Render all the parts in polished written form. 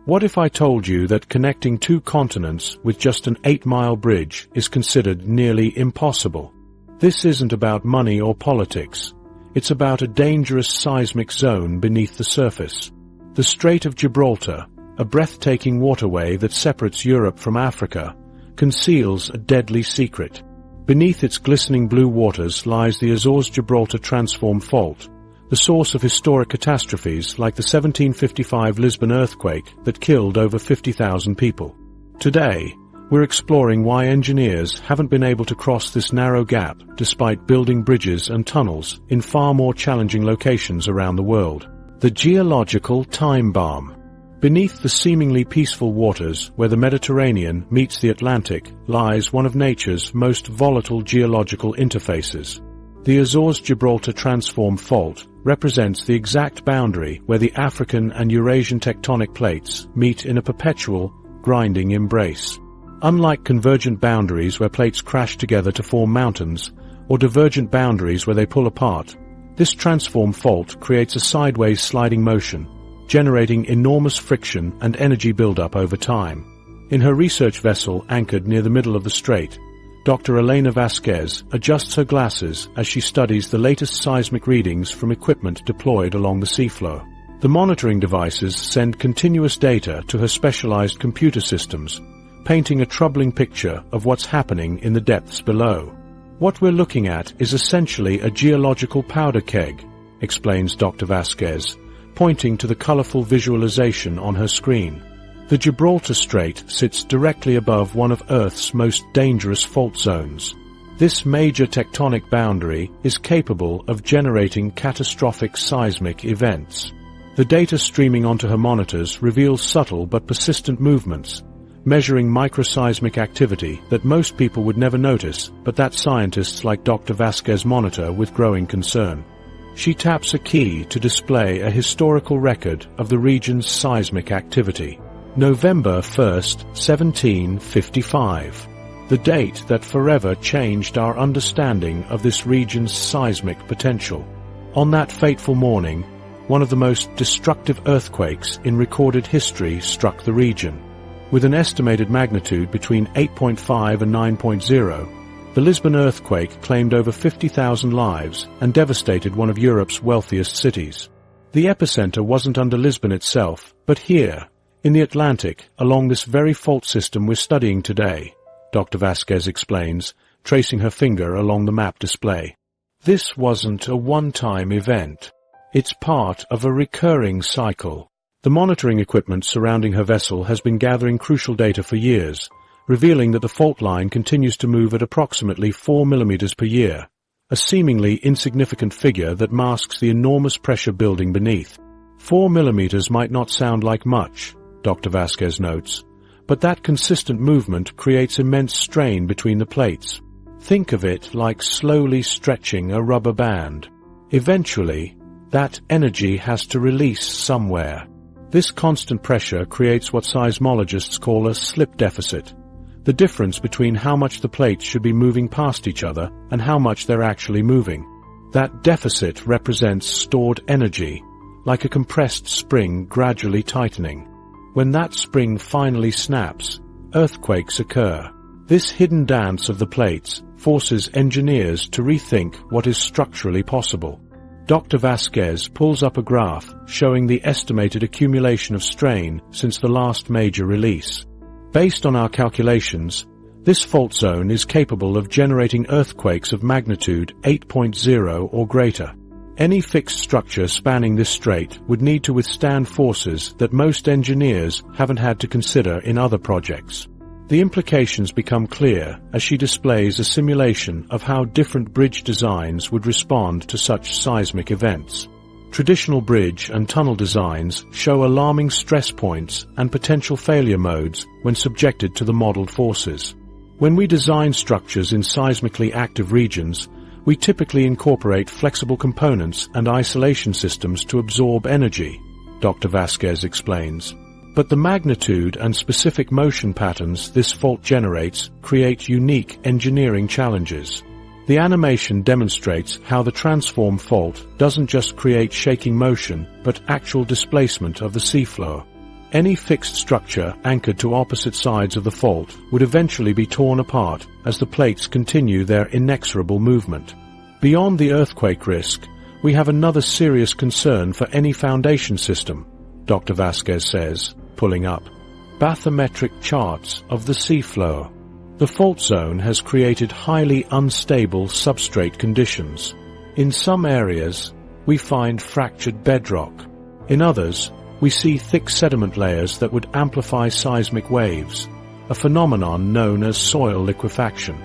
What if I told you that connecting two continents with just an 8-mile bridge is considered nearly impossible? This isn't about money or politics. It's about a dangerous seismic zone beneath the surface. The Strait of Gibraltar, a breathtaking waterway that separates Europe from Africa, conceals a deadly secret. Beneath its glistening blue waters lies the Azores Gibraltar Transform Fault, the source of historic catastrophes like the 1755 Lisbon earthquake that killed over 50,000 people. Today, we're exploring why engineers haven't been able to cross this narrow gap despite building bridges and tunnels in far more challenging locations around the world. The geological time bomb. Beneath the seemingly peaceful waters where the Mediterranean meets the Atlantic lies one of nature's most volatile geological interfaces. The Azores Gibraltar Transform Fault represents the exact boundary where the African and Eurasian tectonic plates meet in a perpetual, grinding embrace. Unlike convergent boundaries where plates crash together to form mountains, or divergent boundaries where they pull apart, this transform fault creates a sideways sliding motion, generating enormous friction and energy buildup over time. In her research vessel anchored near the middle of the strait, Dr. Elena Vasquez adjusts her glasses as she studies the latest seismic readings from equipment deployed along the seafloor. The monitoring devices send continuous data to her specialized computer systems, painting a troubling picture of what's happening in the depths below. What we're looking at is essentially a geological powder keg, explains Dr. Vasquez, pointing to the colorful visualization on her screen. The Gibraltar Strait sits directly above one of Earth's most dangerous fault zones. This major tectonic boundary is capable of generating catastrophic seismic events. The data streaming onto her monitors reveals subtle but persistent movements, measuring microseismic activity that most people would never notice, but that scientists like Dr. Vasquez monitor with growing concern. She taps a key to display a historical record of the region's seismic activity. November 1st, 1755. The date that forever changed our understanding of this region's seismic potential. On that fateful morning, one of the most destructive earthquakes in recorded history struck the region. With an estimated magnitude between 8.5 and 9.0, the Lisbon earthquake claimed over 50,000 lives and devastated one of Europe's wealthiest cities. The epicenter wasn't under Lisbon itself, but here, in the Atlantic, along this very fault system we're studying today, Dr. Vasquez explains, tracing her finger along the map display. This wasn't a one-time event. It's part of a recurring cycle. The monitoring equipment surrounding her vessel has been gathering crucial data for years, revealing that the fault line continues to move at approximately 4 millimeters per year, a seemingly insignificant figure that masks the enormous pressure building beneath. 4 millimeters might not sound like much, Dr. Vasquez notes, but that consistent movement creates immense strain between the plates. Think of it like slowly stretching a rubber band. Eventually, that energy has to release somewhere. This constant pressure creates what seismologists call a slip deficit, the difference between how much the plates should be moving past each other and how much they're actually moving. That deficit represents stored energy, like a compressed spring gradually tightening. When that spring finally snaps, earthquakes occur. This hidden dance of the plates forces engineers to rethink what is structurally possible. Dr. Vasquez pulls up a graph showing the estimated accumulation of strain since the last major release. Based on our calculations, this fault zone is capable of generating earthquakes of magnitude 8.0 or greater. Any fixed structure spanning this strait would need to withstand forces that most engineers haven't had to consider in other projects. The implications become clear as she displays a simulation of how different bridge designs would respond to such seismic events. Traditional bridge and tunnel designs show alarming stress points and potential failure modes when subjected to the modeled forces. When we design structures in seismically active regions, we typically incorporate flexible components and isolation systems to absorb energy, Dr. Vasquez explains. But the magnitude and specific motion patterns this fault generates create unique engineering challenges. The animation demonstrates how the transform fault doesn't just create shaking motion, but actual displacement of the seafloor. Any fixed structure anchored to opposite sides of the fault would eventually be torn apart as the plates continue their inexorable movement. Beyond the earthquake risk, we have another serious concern for any foundation system, Dr. Vasquez says, pulling up bathymetric charts of the seafloor. The fault zone has created highly unstable substrate conditions. In some areas, we find fractured bedrock. In others, we see thick sediment layers that would amplify seismic waves, a phenomenon known as soil liquefaction.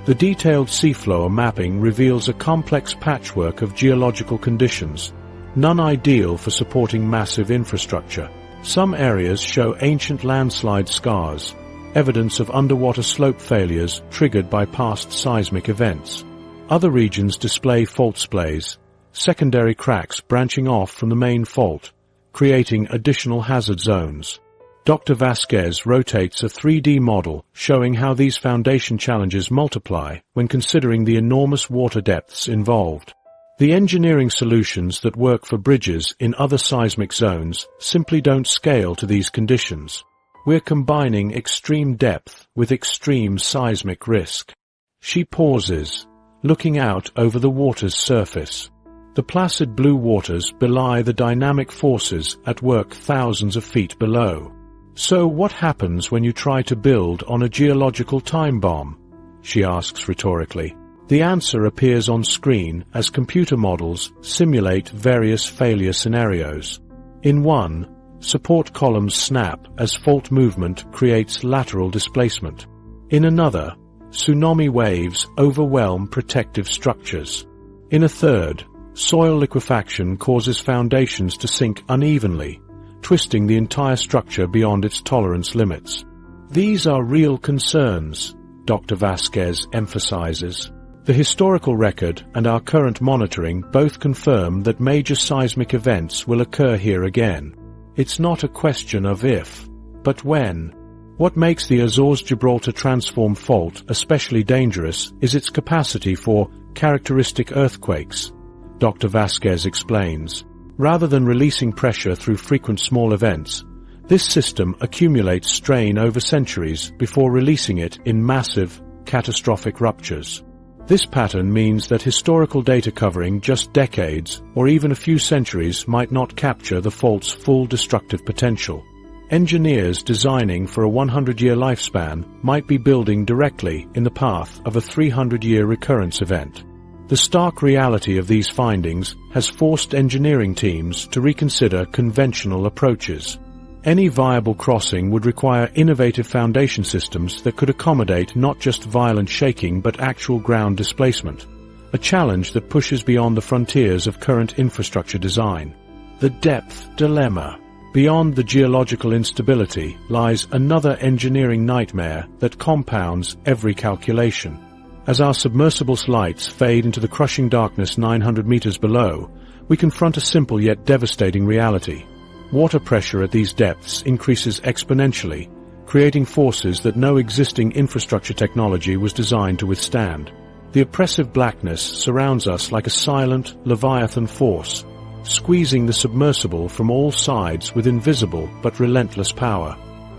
The detailed seafloor mapping reveals a complex patchwork of geological conditions, none ideal for supporting massive infrastructure. Some areas show ancient landslide scars, evidence of underwater slope failures triggered by past seismic events. Other regions display fault splays, secondary cracks branching off from the main fault, creating additional hazard zones. Dr. Vasquez rotates a 3D model showing how these foundation challenges multiply when considering the enormous water depths involved. The engineering solutions that work for bridges in other seismic zones simply don't scale to these conditions. We're combining extreme depth with extreme seismic risk. She pauses, looking out over the water's surface. The placid blue waters belie the dynamic forces at work thousands of feet below. So what happens when you try to build on a geological time bomb? She asks rhetorically. The answer appears on screen as computer models simulate various failure scenarios. In one, support columns snap as fault movement creates lateral displacement. In another, tsunami waves overwhelm protective structures. In a third, soil liquefaction causes foundations to sink unevenly, twisting the entire structure beyond its tolerance limits. These are real concerns, Dr. Vasquez emphasizes. The historical record and our current monitoring both confirm that major seismic events will occur here again. It's not a question of if, but when. What makes the Azores Gibraltar Transform Fault especially dangerous is its capacity for characteristic earthquakes, Dr. Vasquez explains. Rather than releasing pressure through frequent small events, this system accumulates strain over centuries before releasing it in massive, catastrophic ruptures. This pattern means that historical data covering just decades or even a few centuries might not capture the fault's full destructive potential. Engineers designing for a 100-year lifespan might be building directly in the path of a 300-year recurrence event. The stark reality of these findings has forced engineering teams to reconsider conventional approaches. Any viable crossing would require innovative foundation systems that could accommodate not just violent shaking but actual ground displacement, a challenge that pushes beyond the frontiers of current infrastructure design. The depth dilemma. Beyond the geological instability lies another engineering nightmare that compounds every calculation. As our submersible's lights fade into the crushing darkness 900 meters below, we confront a simple yet devastating reality. Water pressure at these depths increases exponentially, creating forces that no existing infrastructure technology was designed to withstand. The oppressive blackness surrounds us like a silent, leviathan force, squeezing the submersible from all sides with invisible but relentless power.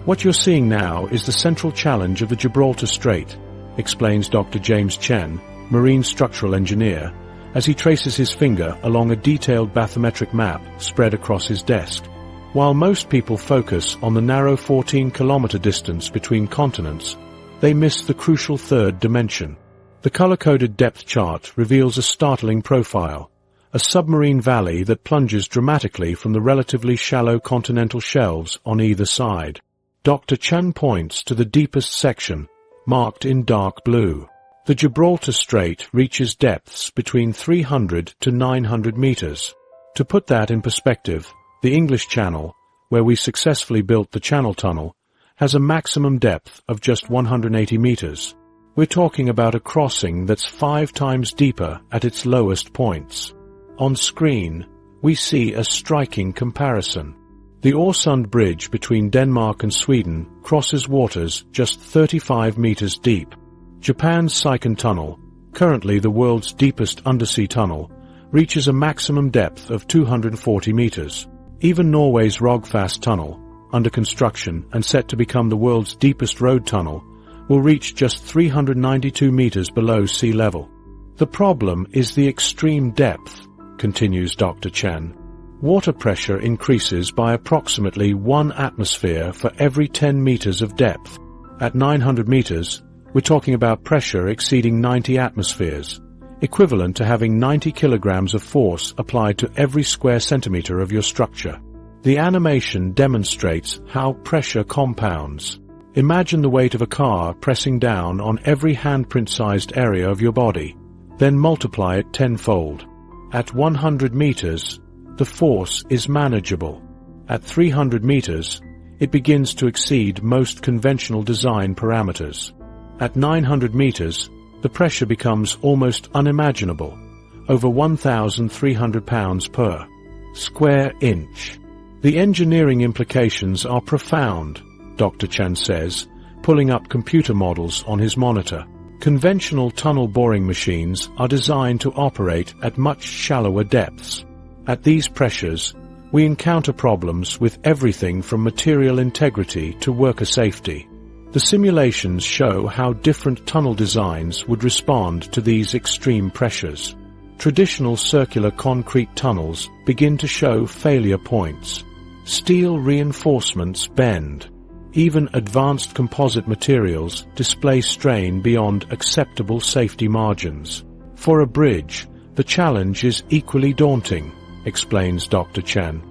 What you're seeing now is the central challenge of the Gibraltar Strait, explains Dr. James Chen, marine structural engineer, as he traces his finger along a detailed bathymetric map spread across his desk. While most people focus on the narrow 14-kilometer distance between continents, they miss the crucial third dimension. The color-coded depth chart reveals a startling profile, a submarine valley that plunges dramatically from the relatively shallow continental shelves on either side. Dr. Chen points to the deepest section, marked in dark blue. The Gibraltar Strait reaches depths between 300 to 900 meters. To put that in perspective, the English Channel, where we successfully built the Channel Tunnel, has a maximum depth of just 180 meters. We're talking about a crossing that's 5 times deeper at its lowest points. On screen, we see a striking comparison. The Øresund Bridge between Denmark and Sweden crosses waters just 35 meters deep. Japan's Seikan Tunnel, currently the world's deepest undersea tunnel, reaches a maximum depth of 240 meters. Even Norway's Rogfast Tunnel, under construction and set to become the world's deepest road tunnel, will reach just 392 meters below sea level. The problem is the extreme depth, continues Dr. Chen. Water pressure increases by approximately 1 atmosphere for every 10 meters of depth. At 900 meters, we're talking about pressure exceeding 90 atmospheres, equivalent to having 90 kilograms of force applied to every square centimeter of your structure. The animation demonstrates how pressure compounds. Imagine the weight of a car pressing down on every handprint-sized area of your body, then multiply it tenfold. At 100 meters, the force is manageable. At 300 meters, it begins to exceed most conventional design parameters. At 900 meters, the pressure becomes almost unimaginable, over 1,300 pounds per square inch. The engineering implications are profound, Dr. Chen says, pulling up computer models on his monitor. Conventional tunnel boring machines are designed to operate at much shallower depths. At these pressures, we encounter problems with everything from material integrity to worker safety. The simulations show how different tunnel designs would respond to these extreme pressures. Traditional circular concrete tunnels begin to show failure points. Steel reinforcements bend. Even advanced composite materials display strain beyond acceptable safety margins. For a bridge, the challenge is equally daunting, explains Dr. Chen.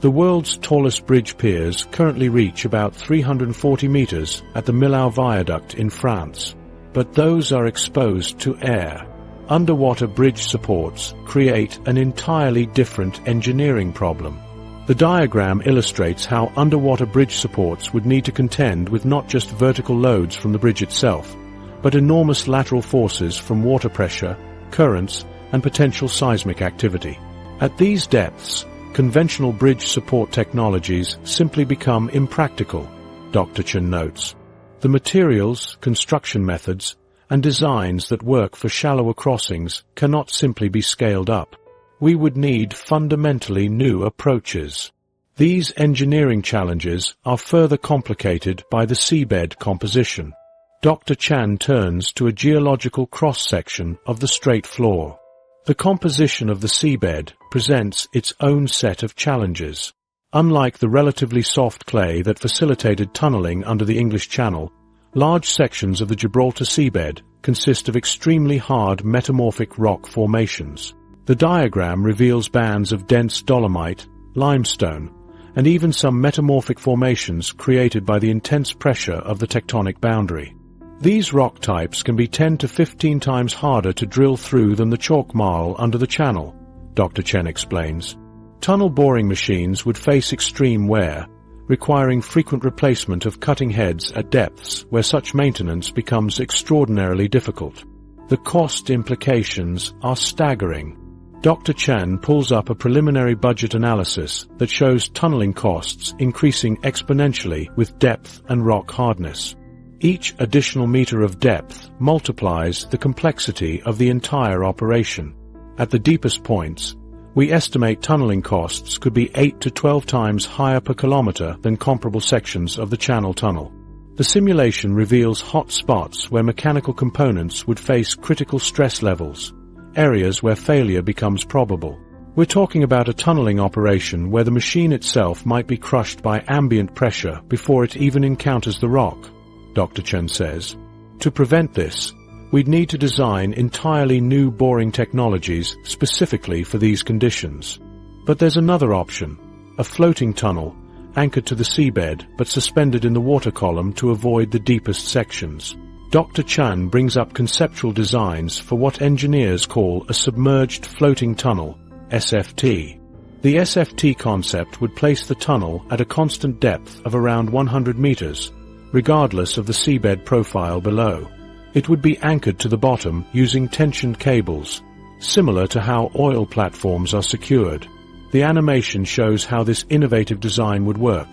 The world's tallest bridge piers currently reach about 340 meters at the Millau Viaduct in France, but those are exposed to air. Underwater bridge supports create an entirely different engineering problem. The diagram illustrates how underwater bridge supports would need to contend with not just vertical loads from the bridge itself, but enormous lateral forces from water pressure, currents, and potential seismic activity. At these depths, conventional bridge support technologies simply become impractical, Dr. Chen notes. The materials, construction methods, and designs that work for shallower crossings cannot simply be scaled up. We would need fundamentally new approaches. These engineering challenges are further complicated by the seabed composition. Dr. Chen turns to a geological cross-section of the strait floor. The composition of the seabed presents its own set of challenges. Unlike the relatively soft clay that facilitated tunneling under the English Channel, large sections of the Gibraltar seabed consist of extremely hard metamorphic rock formations. The diagram reveals bands of dense dolomite, limestone, and even some metamorphic formations created by the intense pressure of the tectonic boundary. These rock types can be 10 to 15 times harder to drill through than the chalk marl under the channel, Dr. Chen explains. Tunnel boring machines would face extreme wear, requiring frequent replacement of cutting heads at depths where such maintenance becomes extraordinarily difficult. The cost implications are staggering. Dr. Chen pulls up a preliminary budget analysis that shows tunneling costs increasing exponentially with depth and rock hardness. Each additional meter of depth multiplies the complexity of the entire operation. At the deepest points, we estimate tunneling costs could be 8 to 12 times higher per kilometer than comparable sections of the Channel Tunnel. The simulation reveals hot spots where mechanical components would face critical stress levels, areas where failure becomes probable. We're talking about a tunneling operation where the machine itself might be crushed by ambient pressure before it even encounters the rock, Dr. Chen says. To prevent this, we'd need to design entirely new boring technologies specifically for these conditions. But there's another option, a floating tunnel, anchored to the seabed but suspended in the water column to avoid the deepest sections. Dr. Chen brings up conceptual designs for what engineers call a submerged floating tunnel, SFT. The SFT concept would place the tunnel at a constant depth of around 100 meters, regardless of the seabed profile below. It would be anchored to the bottom using tensioned cables, similar to how oil platforms are secured. The animation shows how this innovative design would work.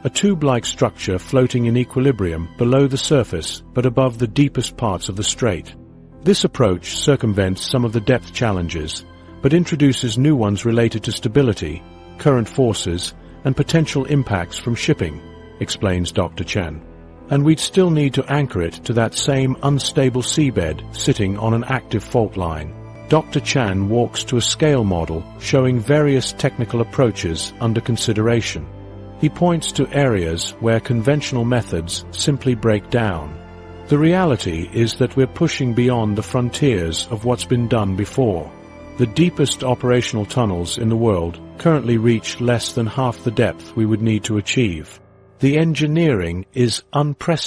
A tube-like structure floating in equilibrium below the surface but above the deepest parts of the strait. This approach circumvents some of the depth challenges, but introduces new ones related to stability, current forces, and potential impacts from shipping, explains Dr. Chen. And we'd still need to anchor it to that same unstable seabed sitting on an active fault line. Dr. Chan walks to a scale model showing various technical approaches under consideration. He points to areas where conventional methods simply break down. The reality is that we're pushing beyond the frontiers of what's been done before. The deepest operational tunnels in the world currently reach less than half the depth we would need to achieve. The engineering is unprecedented.